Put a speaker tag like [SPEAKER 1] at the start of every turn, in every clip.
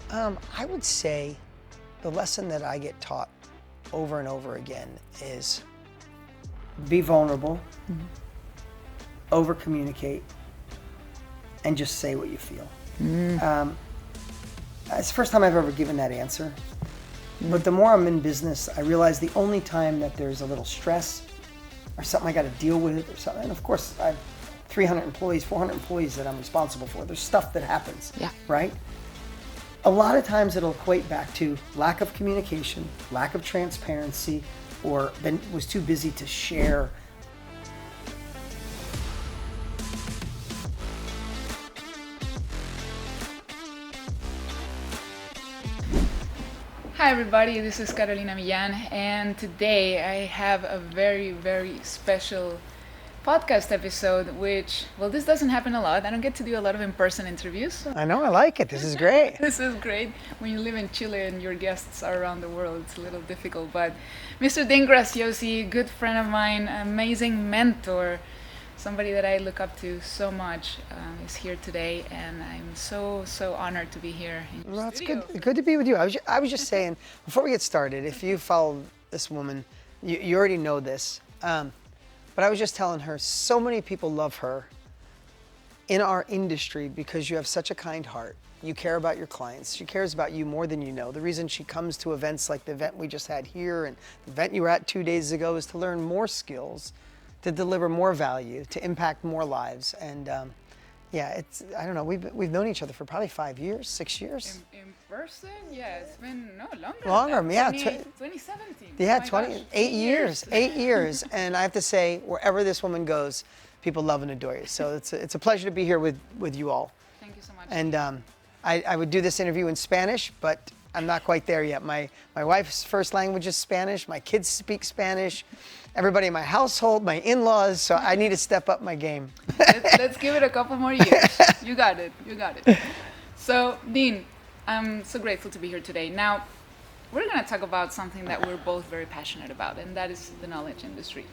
[SPEAKER 1] I would say the lesson that I get taught over and over again is be vulnerable, over communicate, and just say what you feel. It's the first time I've ever given that answer. But the more I'm in business, I realize the only time that there's a little stress or something I got to deal with or something, and of course I have 300 employees, 400 employees that I'm responsible for. There's stuff that happens, right? A lot of times it'll equate back to lack of communication, lack of transparency, or was too busy to share.
[SPEAKER 2] Hi everybody, this is Carolina Millan, and today I have a very, very special podcast episode, which, well, this doesn't happen a lot. I don't get to do a lot of in-person interviews.
[SPEAKER 1] I know, I like it. This is great.
[SPEAKER 2] This is great. When you live in Chile and your guests are around the world, it's a little difficult. But Mr. Graziosi, good friend of mine, amazing mentor, somebody that I look up to so much, is here today, and I'm so honored to be here in your studio.
[SPEAKER 1] It's good to be with you. I was just saying, before we get started, if you follow this woman, you already know this, but I was just telling her, so many people love her in our industry because you have such a kind heart. You care about your clients. She cares about you more than you know. The reason she comes to events like the event we just had here and the event you were at 2 days ago is to learn more skills, to deliver more value, to impact more lives. And I don't know, we've known each other for probably 5 years, 6 years.
[SPEAKER 2] In person? Yeah, it's been, longer.
[SPEAKER 1] Longer, yeah.
[SPEAKER 2] 2017.
[SPEAKER 1] Yeah,
[SPEAKER 2] Oh
[SPEAKER 1] 8 years, 8 years. And I have to say, wherever this woman goes, people love and adore you. So it's a pleasure to be here with you all.
[SPEAKER 2] Thank you so much.
[SPEAKER 1] And I would do this interview in Spanish, but I'm not quite there yet. My wife's first language is Spanish. My kids speak Spanish. Everybody in my household, my in-laws, so I need to step up my game.
[SPEAKER 2] Let's give it a couple more years. You got it. So, Dean, I'm so grateful to be here today. Now, we're going to talk about something that we're both very passionate about, and that is the knowledge industry.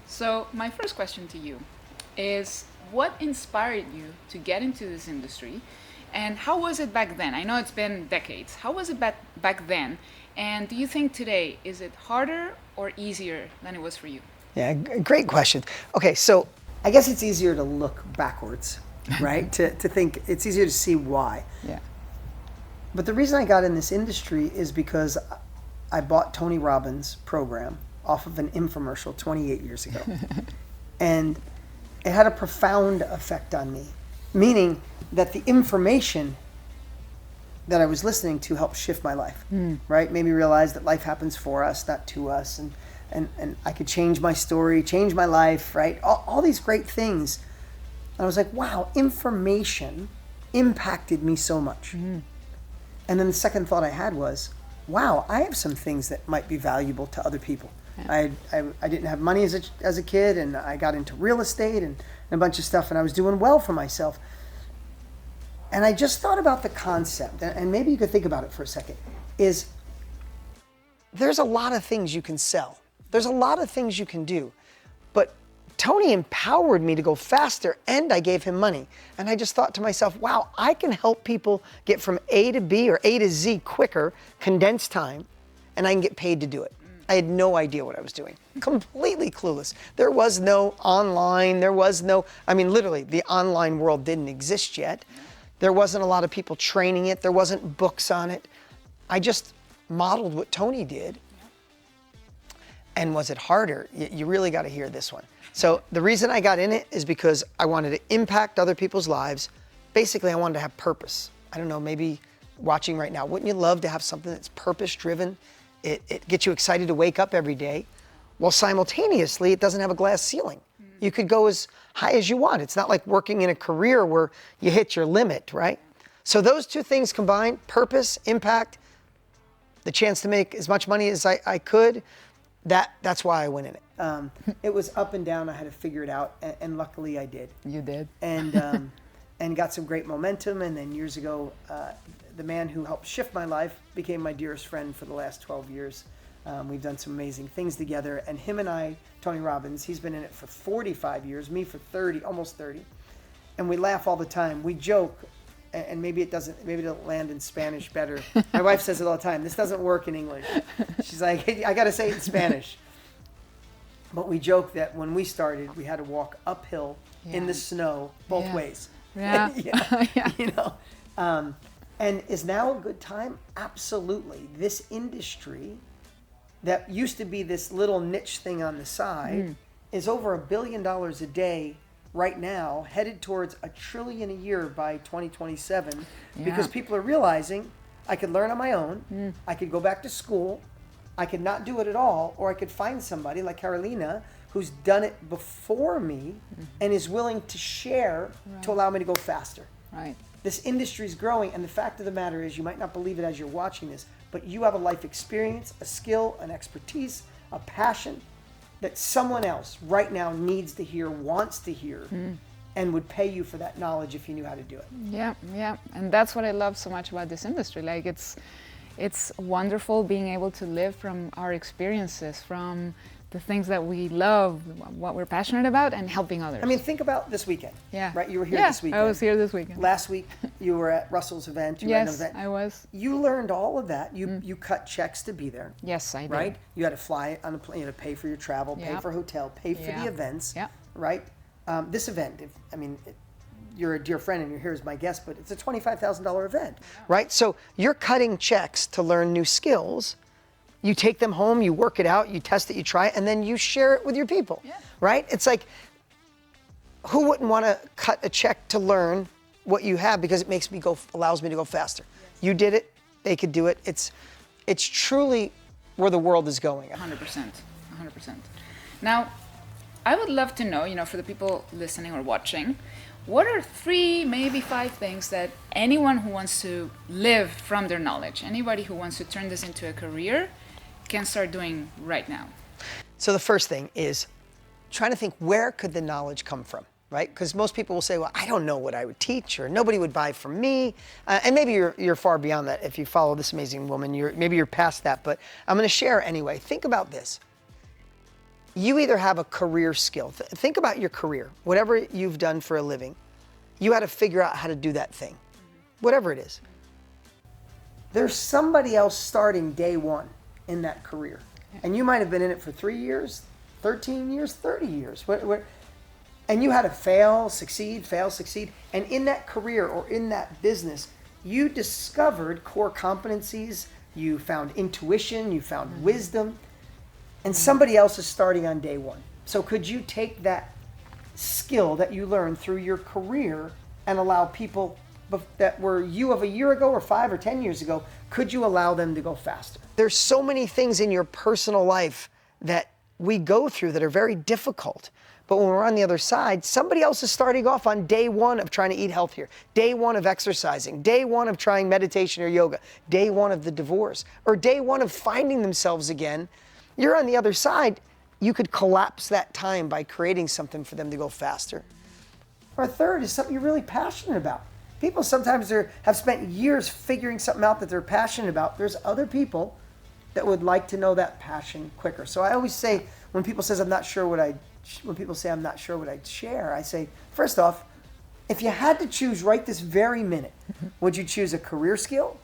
[SPEAKER 2] So, my first question to you is, what inspired you to get into this industry, and how was it back then? I know it's been decades. How was it back then? And do you think today, is it harder or easier than it was for you?
[SPEAKER 1] Yeah, great question. Okay, so I guess it's easier to look backwards, right? to think, it's easier to see why.
[SPEAKER 2] Yeah.
[SPEAKER 1] But the reason I got in this industry is because I bought Tony Robbins' program off of an infomercial 28 years ago. And it had a profound effect on me, meaning that the information that I was listening to helped shift my life, right? Made me realize that life happens for us, not to us, and I could change my story, change my life, right? All these great things. And I was like, wow, information impacted me so much. And then the second thought I had was, wow, I have some things that might be valuable to other people. Yeah. I didn't have money as a kid, and I got into real estate and a bunch of stuff, and I was doing well for myself. And I just thought about the concept, and maybe you could think about it for a second, is there's a lot of things you can sell. There's a lot of things you can do. But Tony empowered me to go faster, and I gave him money. And I just thought to myself, wow, I can help people get from A to B or A to Z quicker, condensed time, and I can get paid to do it. I had no idea what I was doing. Completely clueless. There was no online, literally, the online world didn't exist yet. There wasn't a lot of people training it. There wasn't books on it. I just modeled what Tony did. And was it harder? You really got to hear this one. So the reason I got in it is because I wanted to impact other people's lives. Basically, I wanted to have purpose. I don't know, maybe watching right now, wouldn't you love to have something that's purpose-driven? It gets you excited to wake up every day. Well, simultaneously, it doesn't have a glass ceiling. You could go as high as you want. It's not like working in a career where you hit your limit, right? So those two things combined, purpose, impact, the chance to make as much money as I could, that's why I went in it. It was up and down. I had to figure it out, and luckily I did.
[SPEAKER 2] You did.
[SPEAKER 1] And got some great momentum. And then years ago, the man who helped shift my life became my dearest friend for the last 12 years. We've done some amazing things together. And him and I, Tony Robbins, he's been in it for 45 years, me for 30, almost 30. And we laugh all the time. We joke and maybe it'll land in Spanish better. My wife says it all the time. This doesn't work in English. She's like, hey, I got to say it in Spanish. But we joke that when we started, we had to walk uphill in the snow both ways.
[SPEAKER 2] Yeah.
[SPEAKER 1] You know, and is now a good time? Absolutely. This industry that used to be this little niche thing on the side is over $1 billion a day right now, headed towards $1 trillion a year by 2027, because people are realizing I could learn on my own, I could go back to school, I could not do it at all, or I could find somebody like Carolina who's done it before me and is willing to share to allow me to go faster.
[SPEAKER 2] Right.
[SPEAKER 1] This industry is growing, and the fact of the matter is, you might not believe it as you're watching this, but you have a life experience, a skill, an expertise, a passion that someone else right now needs to hear, wants to hear, and would pay you for that knowledge if you knew how to do it.
[SPEAKER 2] Yeah, yeah. And that's what I love so much about this industry. Like, it's wonderful being able to live from our experiences, from the things that we love, what we're passionate about, and helping others.
[SPEAKER 1] I mean, think about this weekend.
[SPEAKER 2] Yeah.
[SPEAKER 1] Right? You were here this weekend.
[SPEAKER 2] I was here this weekend.
[SPEAKER 1] Last week, you were at Russell's event. You were at an
[SPEAKER 2] Yes,
[SPEAKER 1] event.
[SPEAKER 2] I was.
[SPEAKER 1] You learned all of that. You cut checks to be there.
[SPEAKER 2] Yes, I did.
[SPEAKER 1] Right? You had to fly on a plane, you had to pay for your travel, pay
[SPEAKER 2] Yeah.
[SPEAKER 1] for hotel, pay for
[SPEAKER 2] Yeah.
[SPEAKER 1] the events.
[SPEAKER 2] Yeah.
[SPEAKER 1] Right? This event, you're a dear friend and you're here as my guest, but it's a $25,000 event. Right? So you're cutting checks to learn new skills. You take them home, you work it out, you test it, you try it, and then you share it with your people.
[SPEAKER 2] Yeah.
[SPEAKER 1] Right? It's like, who wouldn't want to cut a check to learn what you have, because it allows me to go faster. You did it, they could do it. It's truly where the world is going.
[SPEAKER 2] 100%. Now, I would love to know, for the people listening or watching, what are 3, maybe 5 things that anyone who wants to live from their knowledge, anybody who wants to turn this into a career, can start doing right now?
[SPEAKER 1] So the first thing is trying to think, where could the knowledge come from, right? Because most people will say, well, I don't know what I would teach, or nobody would buy from me. And maybe you're far beyond that. If you follow this amazing woman, maybe you're past that, but I'm going to share anyway. Think about this. You either have a career skill. Think about your career. Whatever you've done for a living, you had to figure out how to do that thing, whatever it is. There's somebody else starting day one in that career. And you might have been in it for 3 years, 13 years, 30 years. And you had to fail, succeed. And in that career or in that business, you discovered core competencies, you found intuition, you found wisdom, and somebody else is starting on day one. So could you take that skill that you learned through your career and allow people that were you of a year ago or 5 or 10 years ago, could you allow them to go faster? There's so many things in your personal life that we go through that are very difficult. But when we're on the other side, somebody else is starting off on day one of trying to eat healthier, day one of exercising, day one of trying meditation or yoga, day one of the divorce, or day one of finding themselves again. You're on the other side. You could collapse that time by creating something for them to go faster. Or third is something you're really passionate about. People sometimes have spent years figuring something out that they're passionate about. There's other people that would like to know that passion quicker. So I always say, when people say I'm not sure what I'd share, I say, first off, if you had to choose right this very minute, would you choose a career skill,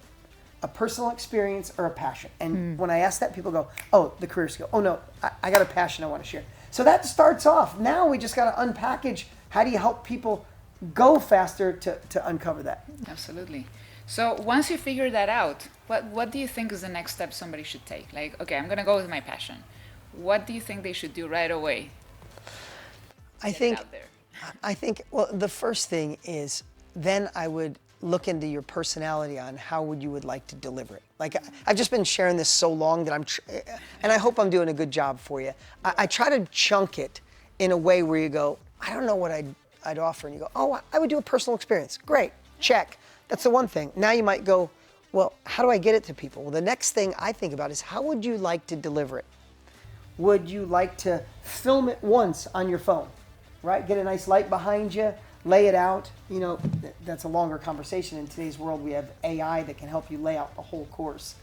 [SPEAKER 1] a personal experience, or a passion? And when I ask that, people go, oh, the career skill. Oh no, I got a passion I want to share. So that starts off. Now we just got to unpackage, how do you help people go faster to uncover that?
[SPEAKER 2] Absolutely. So once you figure that out, what do you think is the next step somebody should take? Like, okay, I'm going to go with my passion. What do you think they should do right away?
[SPEAKER 1] I think, well, the first thing is, then I would look into your personality on how you would like to deliver it. Like, I've just been sharing this so long that and I hope I'm doing a good job for you. I try to chunk it in a way where you go, I don't know what I'd offer. And you go, oh, I would do a personal experience. Great, check. That's the one thing. Now you might go, well, how do I get it to people? Well, the next thing I think about is, how would you like to deliver it? Would you like to film it once on your phone, right? Get a nice light behind you, lay it out. You know, that's a longer conversation. In today's world, we have AI that can help you lay out the whole course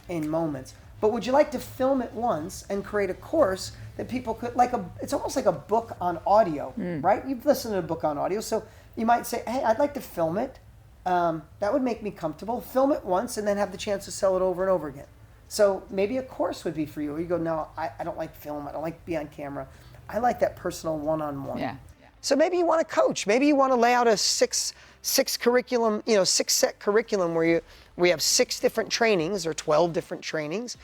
[SPEAKER 1] in moments. But would you like to film it once and create a course that people could, it's almost like a book on audio, right? You've listened to a book on audio, so you might say, hey, I'd like to film it that would make me comfortable. Film it once and then have the chance to sell it over and over again. So maybe a course would be for you. Or you go, no, I don't like film. I don't like to be on camera. I like that personal one-on-one.
[SPEAKER 3] Yeah.
[SPEAKER 1] So maybe you want to coach. Maybe you want to lay out a six curriculum, 6-set curriculum where we have 6 different trainings or 12 different trainings.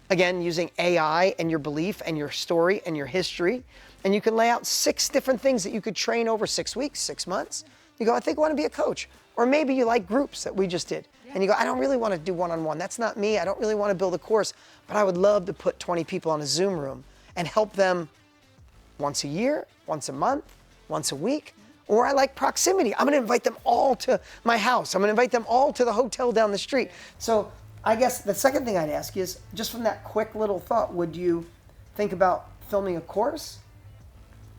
[SPEAKER 1] Again, using AI and your belief and your story and your history. And you can lay out 6 different things that you could train over 6 weeks, 6 months. You go, I think I want to be a coach. Or maybe you like groups that we just did. And you go, I don't really want to do one-on-one. That's not me. I don't really want to build a course. But I would love to put 20 people on a Zoom room and help them once a year, once a month, once a week. Or I like proximity. I'm going to invite them all to my house. I'm going to invite them all to the hotel down the street. So I guess the second thing I'd ask you is, just from that quick little thought, would you think about filming a course?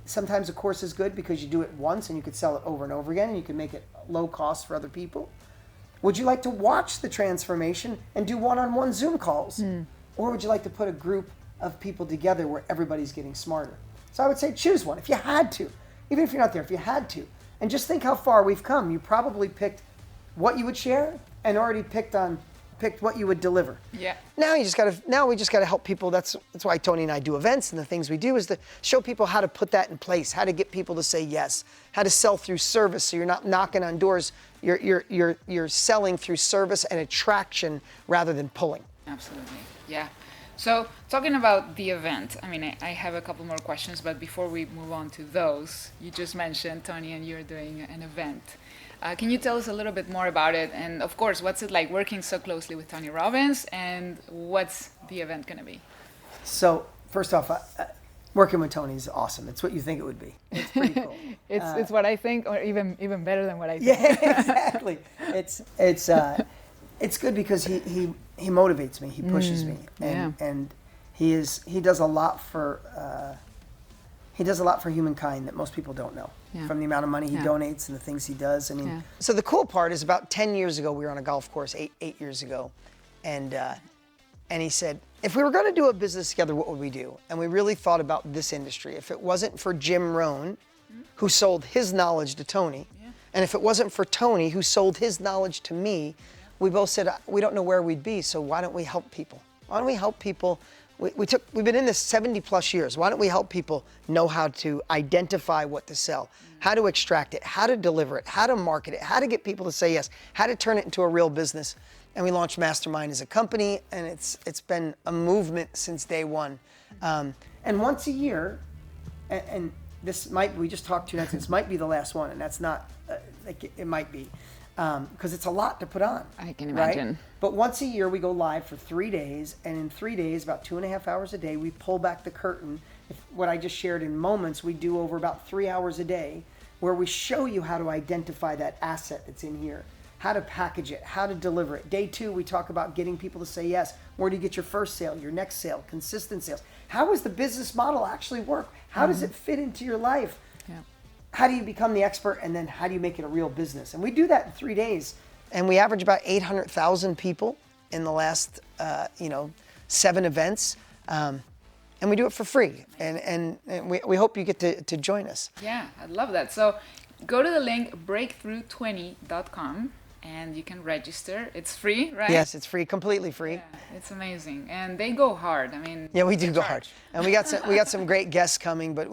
[SPEAKER 1] Sometimes a course is good because you do it once and you could sell it over and over again and you can make it low cost for other people. Would you like to watch the transformation and do one-on-one Zoom calls? Or would you like to put a group of people together where everybody's getting smarter? So I would say choose one if you had to. Even if you're not there, if you had to. And just think how far we've come. You probably picked what you would share and already picked what you would deliver.
[SPEAKER 2] Yeah.
[SPEAKER 1] Now we just gotta help people. That's why Tony and I do events, and the things we do is to show people how to put that in place, how to get people to say yes, how to sell through service so you're not knocking on doors, you're selling through service and attraction rather than pulling.
[SPEAKER 2] Absolutely. Yeah. So talking about the event, I mean, I have a couple more questions, but before we move on to those, you just mentioned, Tony, and you're doing an event. Can you tell us a little bit more about it? And of course, what's it like working so closely with Tony Robbins, and what's the event going to be?
[SPEAKER 1] So first off, working with Tony is awesome. It's what you think it would be. It's pretty cool.
[SPEAKER 3] It's what I think, or even better than what I think.
[SPEAKER 1] Yeah, exactly. It's good because he motivates me. He pushes me, and he does a lot for humankind that most people don't know.
[SPEAKER 3] Yeah.
[SPEAKER 1] From the amount of money he donates and the things he does. I mean,
[SPEAKER 3] Yeah.
[SPEAKER 1] so the cool part is about 10 years ago we were on a golf course, eight years ago, and he said, if we were going to do a business together, what would we do? And we really thought about this industry. If it wasn't for Jim Rohn, who sold his knowledge to Tony, and if it wasn't for Tony, who sold his knowledge to me, we both said, we don't know where we'd be, so why don't we help people? Why don't we help people? We've been in this 70 plus years. Why don't we help people know how to identify what to sell, how to extract it, how to deliver it, how to market it, how to get people to say yes, how to turn it into a real business. And we launched Mastermind as a company, and it's been a movement since day one. And once a year, and we just talked 2 nights, this might be the last one, and that's not, it might be. Because it's a lot to put on.
[SPEAKER 3] I can imagine.
[SPEAKER 1] Right? But once a year we go live for 3 days, and in 3 days, about 2.5 hours a day, we pull back the curtain. What I just shared in moments, we do over about 3 hours a day, where we show you how to identify that asset that's in here, how to package it, how to deliver it. Day 2, we talk about getting people to say yes. Where do you get your first sale, your next sale, consistent sales? How does the business model actually work? How does it fit into your life?
[SPEAKER 3] Yeah.
[SPEAKER 1] How do you become the expert, and then how do you make it a real business? And we do that in 3 days. And we average about 800,000 people in the last, 7 events. And we do it for free. And we hope you get to join us.
[SPEAKER 2] Yeah, I'd love that. So go to the link breakthrough20.com and you can register. It's free, right?
[SPEAKER 1] Yes, it's free, completely free.
[SPEAKER 2] Yeah, it's amazing. And they go hard. I mean,
[SPEAKER 1] yeah, we do go hard. And we got some great guests coming, but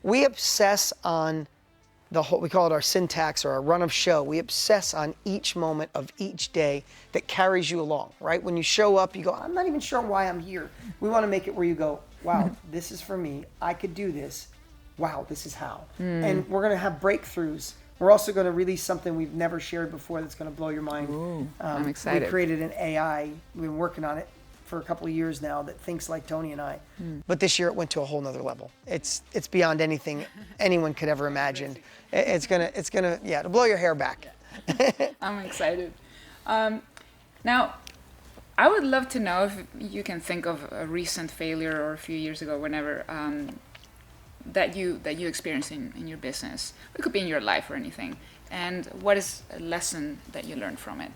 [SPEAKER 1] we obsess on the whole, we call it our syntax or our run of show. We obsess on each moment of each day that carries you along, right? When you show up, you go, I'm not even sure why I'm here. We want to make it where you go, wow, this is for me. I could do this. Wow, this is how. And we're going to have breakthroughs. We're also going to release something we've never shared before that's going to blow your mind.
[SPEAKER 3] Ooh, I'm excited.
[SPEAKER 1] We created an AI. We've been working on it for a couple of years now that thinks like Tony and I. But this year it went to a whole nother level. It's beyond anything anyone could ever imagine. It's gonna to blow your hair back.
[SPEAKER 2] I'm excited. Now, I would love to know if you can think of a recent failure or a few years ago, whenever, that you experienced in your business. It could be in your life or anything. And what is a lesson that you learned from it?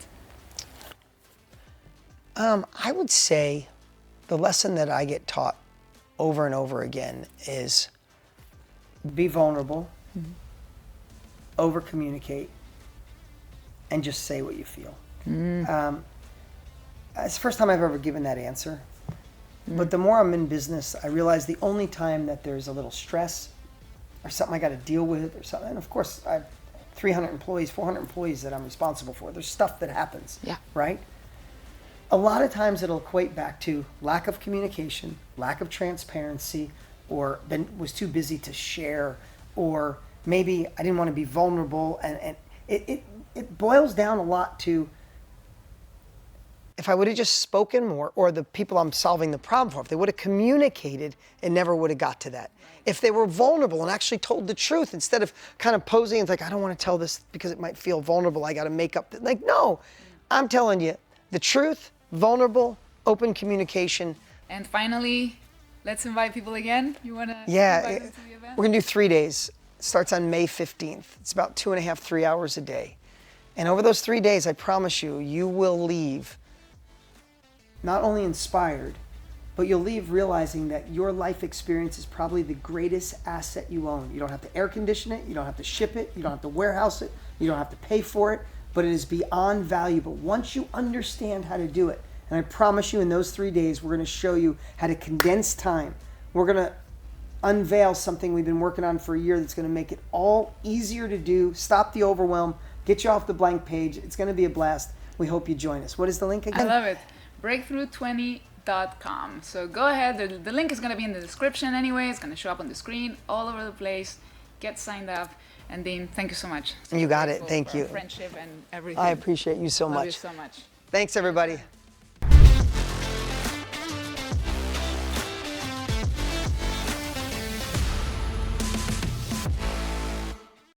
[SPEAKER 1] I would say the lesson that I get taught over and over again is be vulnerable, over communicate, and just say what you feel. It's the first time I've ever given that answer. But the more I'm in business, I realize the only time that there's a little stress or something I got to deal with or something, and of course I have 300 employees, 400 employees that I'm responsible for. There's stuff that happens, right? A lot of times it'll equate back to lack of communication, lack of transparency, or was too busy to share, or maybe I didn't want to be vulnerable. And it boils down a lot to, if I would have just spoken more, or the people I'm solving the problem for, if they would have communicated, it never would have got to that. If they were vulnerable and actually told the truth instead of kind of posing and like, I don't want to tell this because it might feel vulnerable, I got to make up. Like, no, I'm telling you the truth, vulnerable, open communication.
[SPEAKER 2] And finally, let's invite people again. You want to invite them to the event?
[SPEAKER 1] We're going to do 3 days. It starts on May 15th. It's about 2.5, 3 hours a day. And over those 3 days, I promise you, you will leave not only inspired, but you'll leave realizing that your life experience is probably the greatest asset you own. You don't have to air condition it, you don't have to ship it, you don't have to warehouse it, you don't have to pay for it, but it is beyond valuable once you understand how to do it. And I promise you, in those 3 days, we're going to show you how to condense time. We're going to unveil something we've been working on for a year that's going to make it all easier to do, stop the overwhelm, get you off the blank page. It's going to be a blast. We hope you join us. What is the link again?
[SPEAKER 2] I love it. Breakthrough20.com. So go ahead. The link is going to be in the description anyway. It's going to show up on the screen all over the place. Get signed up. And Dean, thank you so much.
[SPEAKER 1] You got it. Thank you.
[SPEAKER 2] Friendship and everything.
[SPEAKER 1] I appreciate you so much.
[SPEAKER 2] Love you so much.
[SPEAKER 1] Thanks, everybody.